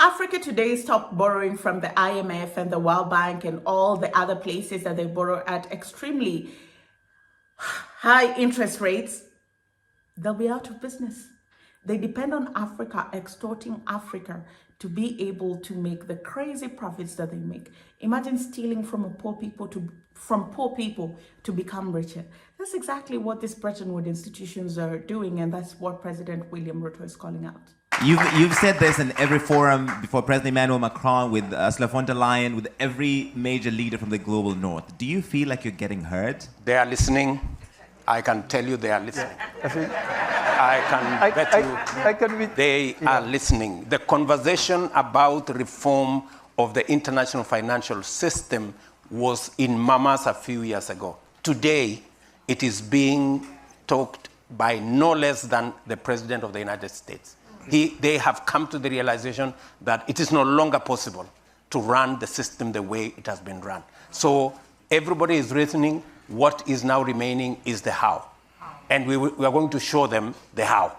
Africa today stopped borrowing from the IMF and the World Bank and all the other places that they borrow at extremely high interest rates, they'll be out of business. They depend on Africa, extorting Africa to be able to make the crazy profits that they make. Imagine stealing from poor people to become richer. That's exactly what these Bretton Woods institutions are doing, and that's what President William Ruto is calling out. You've said this in every forum before President Emmanuel Macron, with Ursula von der Leyen, with every major leader from the global north. Do you feel like you're getting heard? They are listening. I can tell you they are listening. I can bet you they are listening. The conversation about reform of the international financial system was in Mamas a few years ago. Today, it is being talked by no less than the President of the United States. They have come to the realization that it is no longer possible to run the system the way it has been run. So everybody is reasoning. What is now remaining is the how. And we are going to show them the how.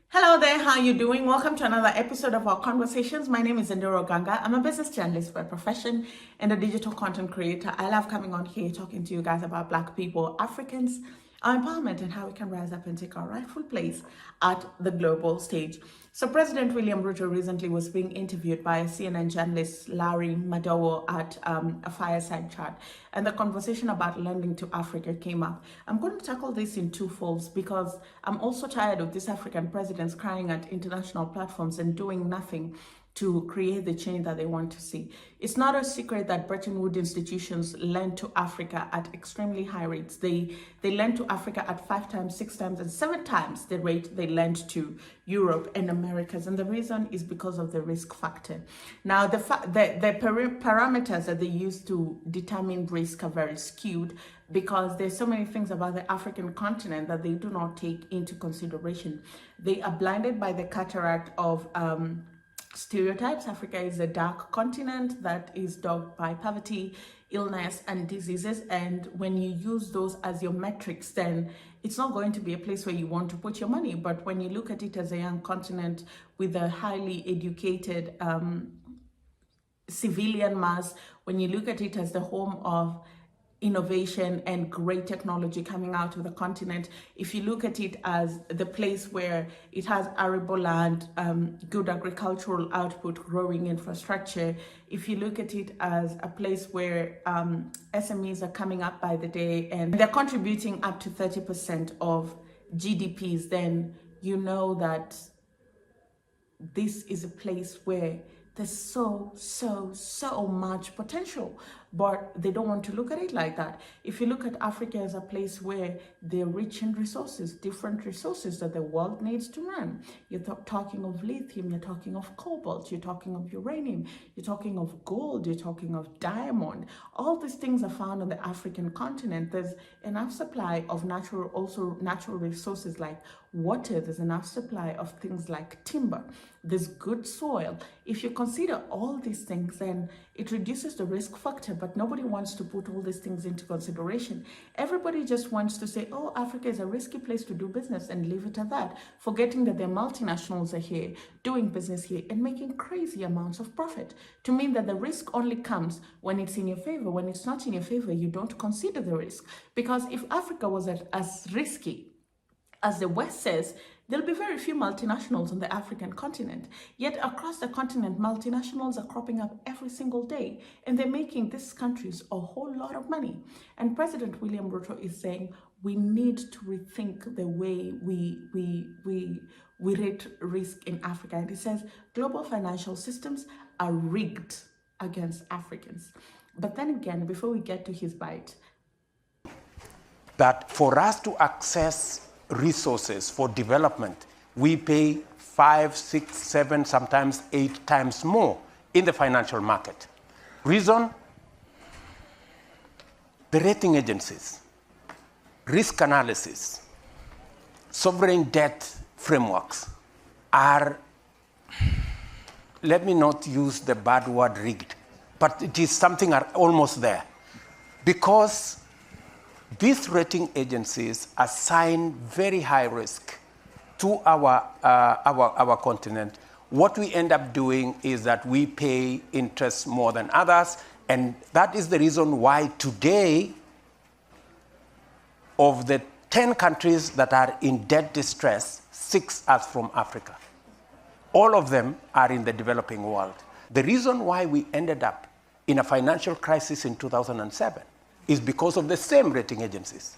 Hello there, how are you doing? Welcome to another episode of our conversations. My name is Ondiro Oganga. I'm a business journalist by profession and a digital content creator. I love coming on here talking to you guys about Black people, Africans, our empowerment, and how we can rise up and take our rightful place at the global stage. So President William Ruto recently was being interviewed by CNN journalist Larry Madowo at a fireside chat, and the conversation about lending to Africa came up. I'm going to tackle this in two folds because I'm also tired of these African presidents crying at international platforms and doing nothing to create the change that they want to see. It's not a secret that Bretton Woods institutions lend to Africa at extremely high rates. They lend to Africa at 5 times, 6 times, and 7 times the rate they lend to Europe and Americas. And the reason is because of the risk factor. Now, the parameters that they use to determine risk are very skewed because there's so many things about the African continent that they do not take into consideration. They are blinded by the cataract of stereotypes. Africa is a dark continent that is dogged by poverty, illness, and diseases. And when you use those as your metrics, then it's not going to be a place where you want to put your money. But when you look at it as a young continent with a highly educated civilian mass, when you look at it as the home of innovation and great technology coming out of the continent, if you look at it as the place where it has arable land, good agricultural output, growing infrastructure, if you look at it as a place where SMEs are coming up by the day and they're contributing up to 30% of GDPs, then you know that this is a place where there's so much potential, but they don't want to look at it like that. If you look at Africa as a place where they're rich in resources, different resources that the world needs to run. You're talking of lithium, you're talking of cobalt, you're talking of uranium, you're talking of gold, you're talking of diamond. All these things are found on the African continent. There's enough supply of natural resources like water. There's enough supply of things like timber. There's good soil. If you consider all these things, then it reduces the risk factor, but nobody wants to put all these things into consideration. Everybody just wants to say, oh, Africa is a risky place to do business and leave it at that, forgetting that their multinationals are here, doing business here and making crazy amounts of profit. To mean that the risk only comes when it's in your favor. When it's not in your favor, you don't consider the risk. Because if Africa was as risky as the West says, there'll be very few multinationals on the African continent. Yet across the continent, multinationals are cropping up every single day, and they're making these countries a whole lot of money. And President William Ruto is saying we need to rethink the way we rate risk in Africa. And he says global financial systems are rigged against Africans. But then again, before we get to his bite, that for us to access resources for development, we pay 5, 6, 7, sometimes 8 times more in the financial market. Reason? The rating agencies, risk analysis, sovereign debt frameworks are, let me not use the bad word rigged, but it is something almost there. Because these rating agencies assign very high risk to our continent what we end up doing is that we pay interest more than others. And that is the reason why today, of the 10 countries that are in debt distress, 6 are from Africa. All of them are in the developing world. The reason why we ended up in a financial crisis in 2007 is because of the same rating agencies.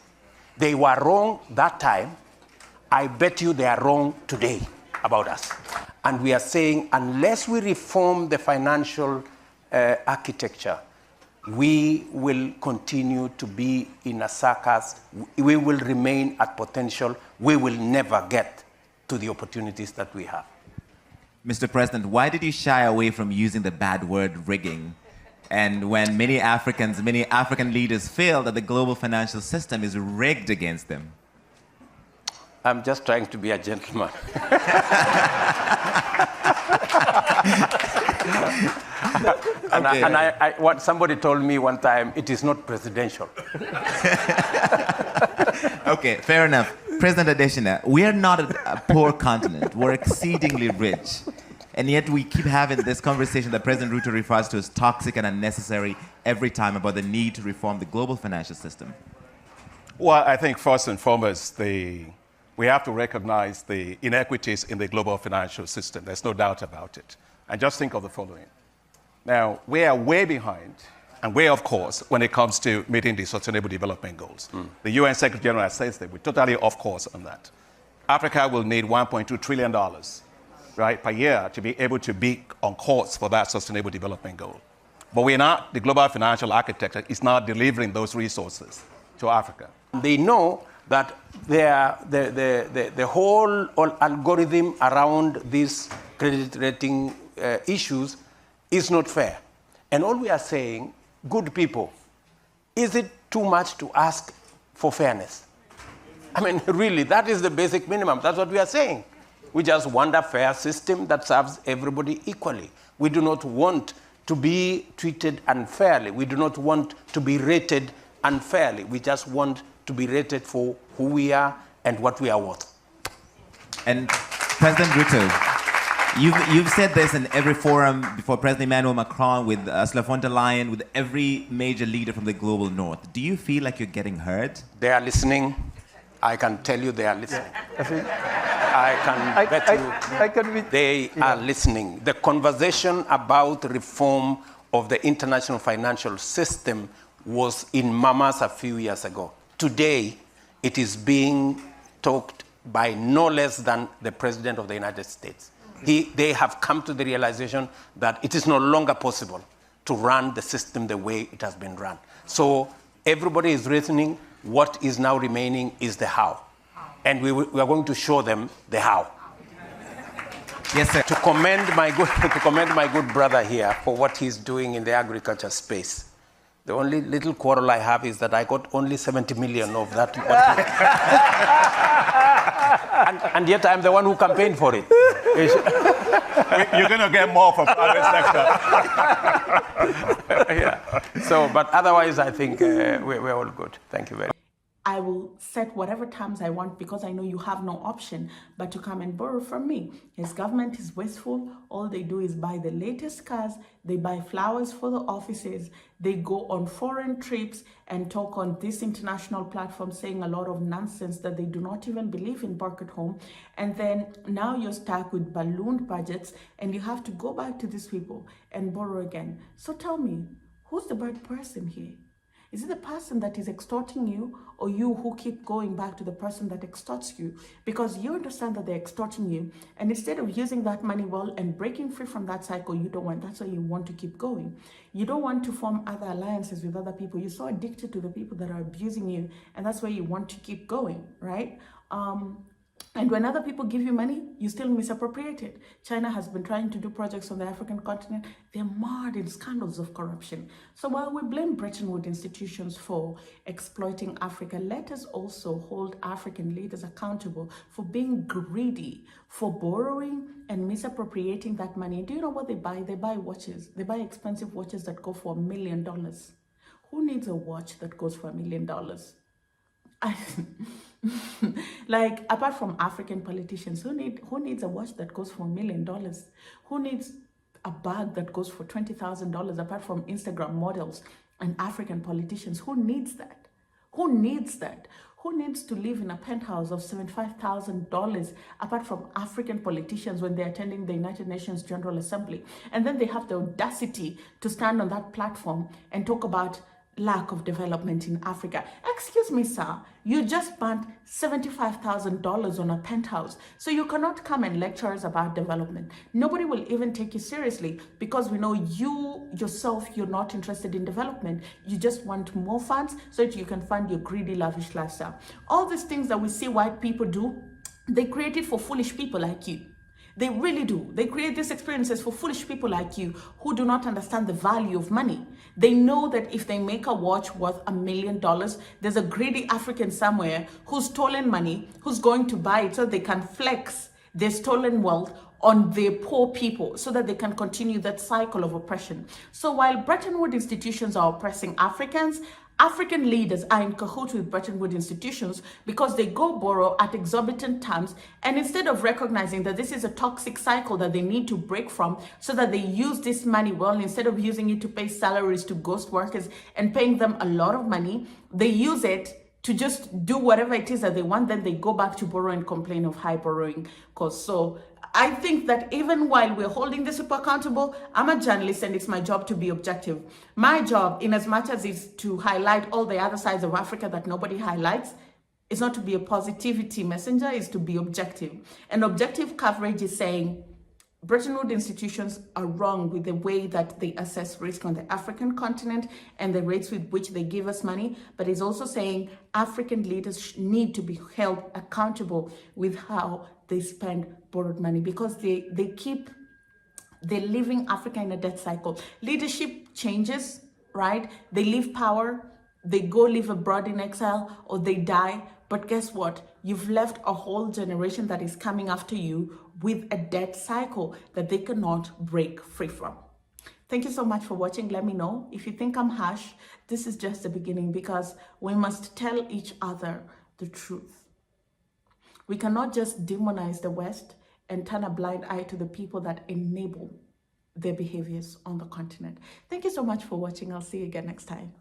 They were wrong that time. I bet you they are wrong today about us. And we are saying, unless we reform the financial architecture, we will continue to be in a circus. We will remain at potential. We will never get to the opportunities that we have. Mr. President, why did you shy away from using the bad word rigging? And when many African leaders feel that the global financial system is rigged against them? I'm just trying to be a gentleman. And what somebody told me one time, it is not presidential. Okay, fair enough. President Adesina, we are not a poor continent. We're exceedingly rich. And yet we keep having this conversation that President Ruto refers to as toxic and unnecessary every time about the need to reform the global financial system. Well, I think first and foremost, we have to recognize the inequities in the global financial system. There's no doubt about it. And just think of the following. Now, we are way behind and way off course when it comes to meeting the Sustainable Development Goals. The UN Secretary General says that we're totally off course on that. Africa will need $1.2 trillion, right, per year to be able to be on course for that Sustainable Development Goal. But the global financial architecture is not delivering those resources to Africa. They know that the whole algorithm around these credit rating issues is not fair. And all we are saying, good people, is it too much to ask for fairness? I mean, really, that is the basic minimum. That's what we are saying. We just want a fair system that serves everybody equally. We do not want to be treated unfairly. We do not want to be rated unfairly. We just want to be rated for who we are and what we are worth. And President Ruto, you've said this in every forum before President Emmanuel Macron, with Ursula von der Leyen, with every major leader from the global north. Do you feel like you're getting heard? They are listening. I can tell you they are listening. I can bet you they are listening. The conversation about reform of the international financial system was in Mamas a few years ago. Today, it is being talked by no less than the President of the United States. They have come to the realization that it is no longer possible to run the system the way it has been run. So everybody is reasoning. What is now remaining is the how. And we are going to show them the how. Yes, sir. To commend my good brother here for what he's doing in the agriculture space. The only little quarrel I have is that I got only 70 million of that. and yet I'm the one who campaigned for it. You're going to get more from private sector. Yeah. So, but otherwise, I think we're all good. Thank you very much. I will set whatever terms I want because I know you have no option but to come and borrow from me. His government is wasteful. All they do is buy the latest cars. They buy flowers for the offices. They go on foreign trips and talk on this international platform saying a lot of nonsense that they do not even believe in back at home. And then now you're stuck with ballooned budgets and you have to go back to these people and borrow again. So tell me, who's the bad person here? Is it the person that is extorting you or you who keep going back to the person that extorts you? Because you understand that they're extorting you, and instead of using that money well and breaking free from that cycle, you don't want. That's why you want to keep going. You don't want to form other alliances with other people. You're so addicted to the people that are abusing you, and that's why you want to keep going, right? And when other people give you money, you still misappropriate it. China has been trying to do projects on the African continent. They're marred in scandals of corruption. So while we blame Bretton Woods institutions for exploiting Africa, let us also hold African leaders accountable for being greedy, for borrowing and misappropriating that money. Do you know what they buy? They buy watches. They buy expensive watches that go for $1 million. Who needs a watch that goes for $1 million? Like, apart from African politicians, who needs a watch that goes for $1 million? Who needs a bag that goes for $20,000 apart from Instagram models and African politicians? Who needs that? Who needs that? Who needs to live in a penthouse of $75,000 apart from African politicians when they're attending the United Nations General Assembly? And then they have the audacity to stand on that platform and talk about lack of development in Africa. Excuse me, sir, you just spent $75,000 on a penthouse. So you cannot come and lecture us about development. Nobody will even take you seriously because we know you yourself, you're not interested in development. You just want more funds so that you can fund your greedy, lavish lifestyle. All these things that we see white people do, they create it for foolish people like you. They really do. They create these experiences for foolish people like you who do not understand the value of money. They know that if they make a watch worth $1 million, there's a greedy African somewhere who's stolen money, who's going to buy it so they can flex their stolen wealth on their poor people so that they can continue that cycle of oppression. So while Bretton Woods institutions are oppressing Africans, African leaders are in cahoots with Bretton Woods institutions because they go borrow at exorbitant terms, and instead of recognizing that this is a toxic cycle that they need to break from so that they use this money well, instead of using it to pay salaries to ghost workers and paying them a lot of money, they use it to just do whatever it is that they want. Then they go back to borrow and complain of high borrowing costs. So I think that even while we're holding this people accountable, I'm a journalist and it's my job to be objective. My job, in as much as is to highlight all the other sides of Africa that nobody highlights, is not to be a positivity messenger, is to be objective. And objective coverage is saying Bretton Woods institutions are wrong with the way that they assess risk on the African continent and the rates with which they give us money, but it's also saying African leaders need to be held accountable with how they spend borrowed money, because they're leaving Africa in a death cycle. Leadership changes, right? They leave power, they go live abroad in exile, or they die. But guess what? You've left a whole generation that is coming after you with a death cycle that they cannot break free from. Thank you so much for watching. Let me know if you think I'm harsh. This is just the beginning, because we must tell each other the truth. We cannot just demonize the West and turn a blind eye to the people that enable their behaviors on the continent. Thank you so much for watching. I'll see you again next time.